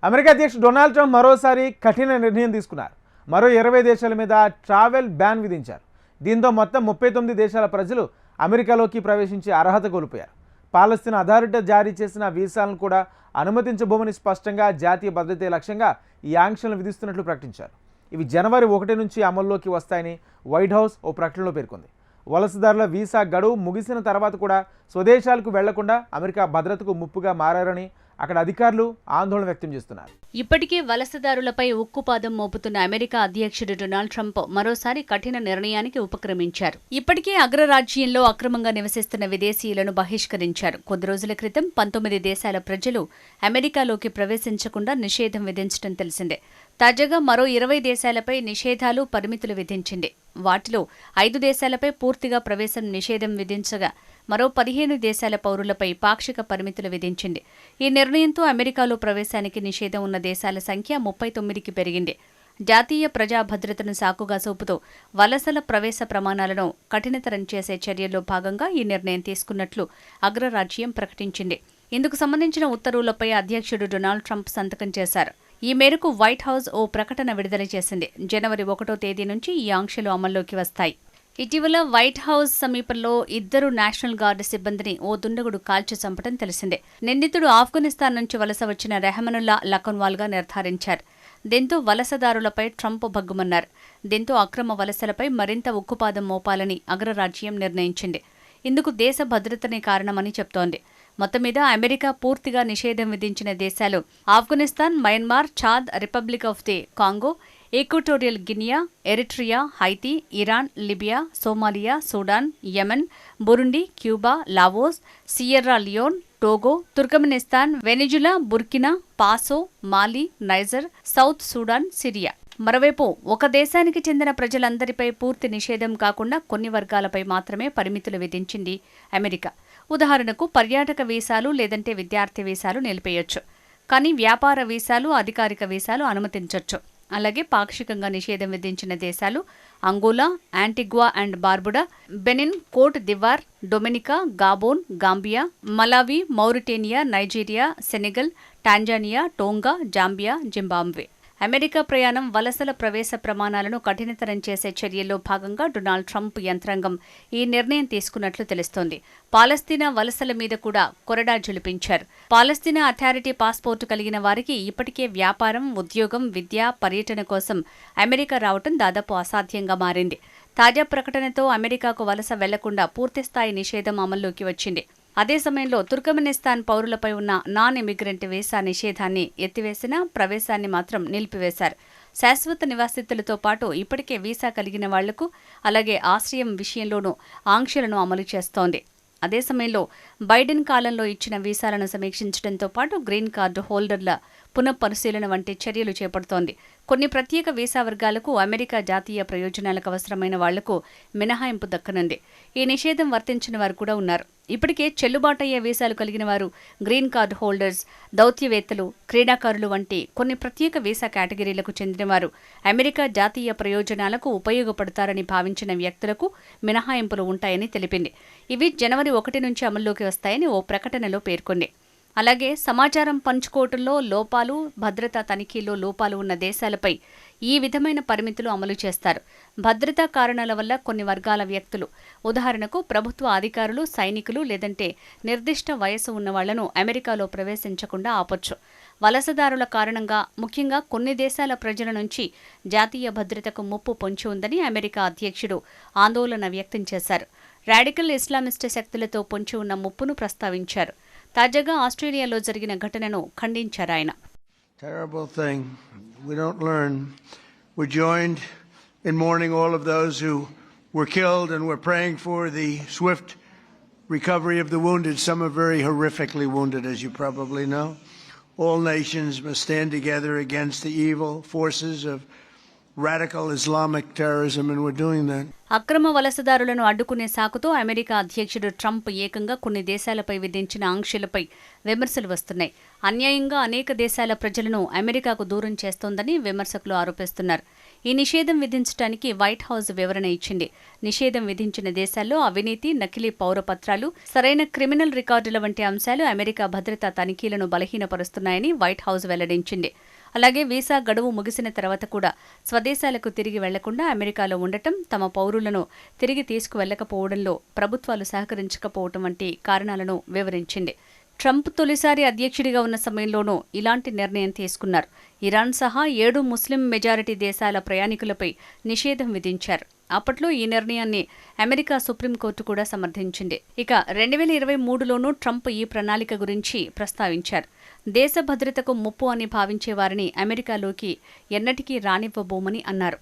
America అధ్యక్షుడు Donald Trump మరోసారి కఠిన నిర్ణయం తీసుకున్నారు. మరో 20 దేశాల మీద ట్రావెల్ బ్యాన్ విధించారు. దీంతో మొత్తం 39 దేశాల ప్రజలు అమెరికాలోకి ప్రవేశించే అర్హత కోల్పోయారు. పాలస్తీనా అథారిటీ జారీ చేసిన వీసాలను కూడా అనుమతించబోమని స్పష్టంగా జాతీయ భద్రతే లక్ష్యంగా ఈ ఆంక్షలను విధిస్తున్నట్లు ప్రకటించారు. ఇవి జనవరి 1 నుంచి అమల్లోకి వస్తాయని వైట్ హౌస్ ఓ ప్రకటనలో పేర్కొంది. వలసదారుల వీసా గడువు ముగిసిన తర్వాత కూడా స్వదేశాలకు వెళ్లకుండా అమెరికా భద్రతకు ముప్పుగా మారారని అక్కడ అధికారులు ఆందోళన వ్యక్తం చేస్తున్నారు. ఇప్పటికే వలసదారులపై ఉక్కుపాదం మోపుతున్న అమెరికా అధ్యక్షుడు డొనాల్డ్ ట్రంప్ మరోసారి కఠిన నిర్ణయానికి ఉపక్రమించారు. ఇప్పటికే అగ్రరాజ్యంలో అక్రమంగా నివసిస్తున్న విదేశీయులను బహిష్కరించారు. కొద్ది రోజుల క్రితం 19 దేశాల ప్రజలు అమెరికాలోకి ప్రవేశించకుండా నిషేధం విధించడం తెలిసిందే. తాజాగా మరో 20 దేశాలపై నిషేధాలు, పరిమితులు విధించింది. వాటిలో 5 దేశాలపై పూర్తిగా ప్రవేశం నిషేధం విధించగా మరో 15 దేశాల పౌరులపై పాక్షిక పరిమితులు విధించింది. ఈ నిర్ణయంతో అమెరికాలో ప్రవేశానికి నిషేధం ఉన్న దేశాల సంఖ్య 39కి పెరిగింది. జాతీయ ప్రజా భద్రతను సాకుగా చూపుతూ వలసల ప్రవేశ ప్రమాణాలను కఠినతరం చేసే చర్యల్లో భాగంగా ఈ నిర్ణయం తీసుకున్నట్లు అగ్రరాజ్యం ప్రకటించింది. ఇందుకు సంబంధించిన ఉత్తర్వులపై అధ్యక్షుడు డొనాల్డ్ ట్రంప్ సంతకం చేశారు. ఈ మేరకు వైట్ హౌస్ ఓ ప్రకటన విడుదల చేసింది. జనవరి 1వ తేదీ నుంచి ఈ ఆంక్షలు అమల్లోకి వస్తాయి. ఇటీవల వైట్ హౌస్ సమీపంలో 2 నేషనల్ గార్డ్ సిబ్బందిని ఓ దుండగుడు కాల్చి చంపడం తెలిసిందే. నిందితుడు ఆఫ్ఘనిస్తాన్ నుంచి వలస వచ్చిన రెహమనుల్లా లఖన్వాల్గా నిర్ధారించారు. దీంతో వలసదారులపై ట్రంప్ భగ్గుమన్నారు. దీంతో అక్రమ వలసలపై మరింత ఉక్కుపాదం మోపాలని అగ్రరాజ్యం నిర్ణయించింది. ఇందుకు దేశ భద్రతనే కారణమని చెప్తోంది. మొత్తం మీద అమెరికా పూర్తిగా నిషేధం విధించిన దేశాలు Afghanistan, Myanmar, Chad, Republic of the Congo, Equatorial Guinea, Eritrea, Haiti, Iran, Libya, Somalia, Sudan, Yemen, Burundi, Cuba, Laos, Sierra Leone, Togo, Turkmenistan, Venezuela, Burkina Faso, Mali, Niger, South Sudan, Syria. మరోవైపు ఒక దేశానికి చెందిన ప్రజలందరిపై పూర్తి నిషేధం కాకుండా కొన్ని వర్గాలపై మాత్రమే పరిమితులు విధించింది అమెరికా. ఉదాహరణకు పర్యాటక వీసాలు లేదంటే విద్యార్థి వీసాలు నిలిపేయొచ్చు. కానీ వ్యాపార వీసాలు, అధికారిక వీసాలు అనుమతించొచ్చు. అలాగే పాక్షికంగా నిషేధం విధించిన దేశాలు Angola, Antigua and Barbuda, Benin, Cote d'Ivoire, Dominica, Gabon, Gambia, Malawi, Mauritania, Nigeria, Senegal, Tanzania, Tonga, Zambia, Zimbabwe. America ప్రయాణం, వలసల ప్రవేశ ప్రమాణాలను కఠినతరం చేసే చర్యల్లో భాగంగా డొనాల్డ్ ట్రంప్ యంత్రాంగం ఈ నిర్ణయం తీసుకున్నట్లు తెలుస్తోంది. పాలస్తీనా వలసల మీద కూడా కొరడా జులిపించారు. పాలస్తీనా అథారిటీ పాస్పోర్టు కలిగిన వారికి ఇప్పటికే వ్యాపారం, ఉద్యోగం, విద్య, పర్యటన కోసం అమెరికా రావడం దాదాపు అసాధ్యంగా మారింది. తాజా ప్రకటనతో అమెరికాకు వలస వెళ్లకుండా పూర్తిస్థాయి నిషేధం అమల్లోకి వచ్చింది. అదే సమయంలో తుర్కమెనిస్తాన్ పౌరులపై ఉన్న నాన్ ఇమిగ్రెంట్ వీసా నిషేధాన్ని ఎత్తివేసినా ప్రవేశాన్ని మాత్రం నిలిపివేశారు. శాశ్వత నివాసితులతో పాటు ఇప్పటికే వీసా కలిగిన వాళ్లకు, అలాగే ఆశ్రయం విషయంలోనూ ఆంక్షలను అమలు చేస్తోంది. అదే సమయంలో బైడెన్ కాలంలో ఇచ్చిన వీసాలను సమీక్షించడంతో పాటు గ్రీన్ కార్డు హోల్డర్ల పునఃపరిశీలన వంటి చర్యలు చేపడుతోంది. కొన్ని ప్రత్యేక వీసా వర్గాలకు, అమెరికా జాతీయ ప్రయోజనాలకు అవసరమైన వాళ్లకు మినహాయింపు దక్కనుంది. ఈ నిషేధం వర్తించిన వారు కూడా ఉన్నారు. ఇప్పటికే చెల్లుబాటయ్యే వీసాలు కలిగిన వారు, గ్రీన్ కార్డు హోల్డర్స్, దౌత్యవేత్తలు, క్రీడాకారులు వంటి కొన్ని ప్రత్యేక వీసా కేటగిరీలకు చెందినవారు అమెరికా జాతీయ ప్రయోజనాలకు ఉపయోగపడతారని భావించిన వ్యక్తులకు మినహాయింపులు ఉంటాయని తెలిపింది. ఇవి జనవరి 1 నుంచి అమల్లోకి వస్తాయని ఓ ప్రకటనలో పేర్కొంది. అలాగే సమాచారం పంచుకోవటంలో లోపాలు, భద్రతా తనిఖీల్లో లోపాలు ఉన్న దేశాలపై ఈ విధమైన పరిమితులు అమలు చేస్తారు. భద్రతా కారణాల వల్ల కొన్ని వర్గాల వ్యక్తులు, ఉదాహరణకు ప్రభుత్వ అధికారులు, సైనికులు లేదంటే నిర్దిష్ట వయసు ఉన్న వాళ్లను అమెరికాలో ప్రవేశించకుండా ఆపొచ్చు. వలసదారుల కారణంగా ముఖ్యంగా కొన్ని దేశాల ప్రజల నుంచి జాతీయ భద్రతకు ముప్పు పొంచి ఉందని అమెరికా అధ్యక్షుడు ఆందోళన వ్యక్తం చేశారు. రాడికల్ ఇస్లామిస్ట్ శక్తులతో పొంచి ఉన్న ముప్పును ప్రస్తావించారు. తాజాగా ఆస్ట్రేలియాలో జరిగిన ఘటనను ఖండించారు ఆయన. Terrible thing. We don't learn. We're joined in mourning all of those who were killed, and we're praying for the swift recovery of the wounded. Some are very horrifically wounded, as you probably know. All nations must stand together against the evil forces of radical Islamic terrorism, and we're doing that. అక్రమ వలసదారులను అడ్డుకునే సాకుతో America అధ్యక్షుడు Trump ఏకంగా కొన్ని దేశాలపై విధించిన ఆంక్షలపై విమర్శలు వస్తున్నాయి. అన్యాయంగా అనేక దేశాల ప్రజలను అమెరికాకు దూరం చేస్తోందని విమర్శకులు ఆరోపిస్తున్నారు. ఈ నిషేధం విధించడానికి వైట్ హౌస్ వివరణ ఇచ్చింది. నిషేధం విధించిన దేశాల్లో అవినీతి, నకిలీ పౌరపత్రాలు, సరైన క్రిమినల్ రికార్డుల వంటి అంశాలు అమెరికా భద్రతా తనిఖీలను బలహీనపరుస్తున్నాయని వైట్ హౌస్ వెల్లడించింది. అలాగే వీసా గడువు ముగిసిన తర్వాత కూడా స్వదేశాలకు తిరిగి వెళ్లకుండా అమెరికాలో ఉండటం, తమ పౌరులను తిరిగి తీసుకువెళ్లకపోవడంలో ప్రభుత్వాలు సహకరించకపోవడం వంటి కారణాలను వివరించింది. ట్రంప్ తొలిసారి అధ్యక్షుడిగా ఉన్న సమయంలోనూ ఇలాంటి నిర్ణయం తీసుకున్నారు. ఇరాన్ సహా 7 ముస్లిం మెజారిటీ దేశాల ప్రయాణికులపై నిషేధం విధించారు. అప్పట్లో ఈ నిర్ణయాన్ని అమెరికా సుప్రీంకోర్టు కూడా సమర్థించింది. ఇక 2023లోనూ ట్రంప్ ఈ ప్రణాళిక గురించి ప్రస్తావించారు. దేశ భద్రతకు ముప్పు అని భావించే వారిని అమెరికాలోకి ఎన్నటికీ రానివ్వబోమని అన్నారు.